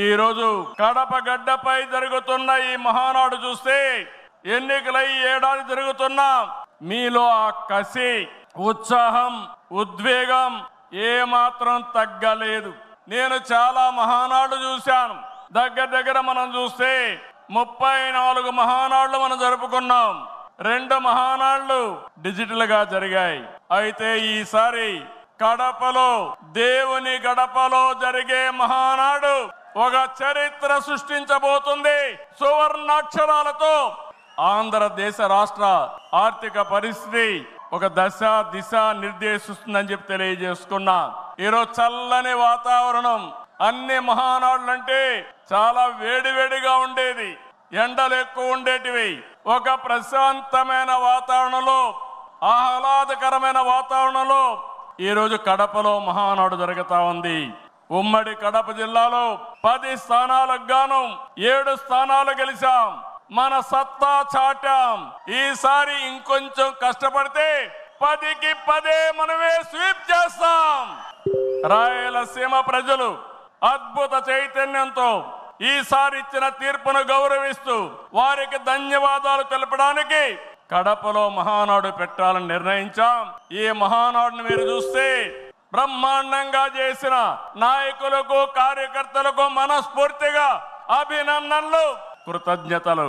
ఈ రోజు కడప గడ్డపై జరుగుతున్న ఈ మహానాడు చూస్తే ఎన్నికలై ఏడాది జరుగుతున్నా మీలో ఆ కసి, ఉత్సాహం, ఉద్వేగం ఏమాత్రం తగ్గలేదు. నేను చాలా మహానాడు చూశాను. దగ్గర మనం చూస్తే 34 మహానాడులు మనం జరుపుకున్నాం. 2 మహానాడులు డిజిటల్ గా జరిగాయి. అయితే ఈసారి కడపలో, దేవుని గడపలో జరిగే మహానాడు ఒక చరిత్ర సృష్టించబోతుంది. సువర్ణాక్షరాలతో ఆంధ్రదేశ రాష్ట్ర ఆర్థిక పరిస్థితి ఒక దిశ నిర్దేశిస్తుందని చెప్పి తెలియజేసుకున్నా. ఈరోజు చల్లని వాతావరణం. అన్ని మహానాడులంటే చాలా వేడివేడిగా ఉండేది, ఎండలు ఎక్కువ ఉండేటివి. ఒక ప్రశాంతమైన వాతావరణంలో, ఆహ్లాదకరమైన వాతావరణంలో ఈరోజు కడపలో మహానాడు జరుగుతా ఉంది. ఉమ్మడి కడప జిల్లాలో 10 స్థానాలకు గాను 7 స్థానాలు గెలిచాం. మన సత్తా చాటాం. ఈసారి ఇంకొంచెం కష్టపడితే 10కి 10 మనమే స్వీప్ చేస్తాం. రాయలసీమ ప్రజలు అద్భుత చైతన్యంతో ఈసారి ఇచ్చిన తీర్పును గౌరవిస్తూ వారికి ధన్యవాదాలు తెలపడానికి కడపలో మహానాడు పెట్టాలని నిర్ణయించాం. ఈ మహానాడును మీరు చూస్తే బ్రహ్మాండంగా చేసిన నాయకులకు, కార్యకర్తలకు మనస్ఫూర్తిగా అభినందనలు, కృతజ్ఞతలు.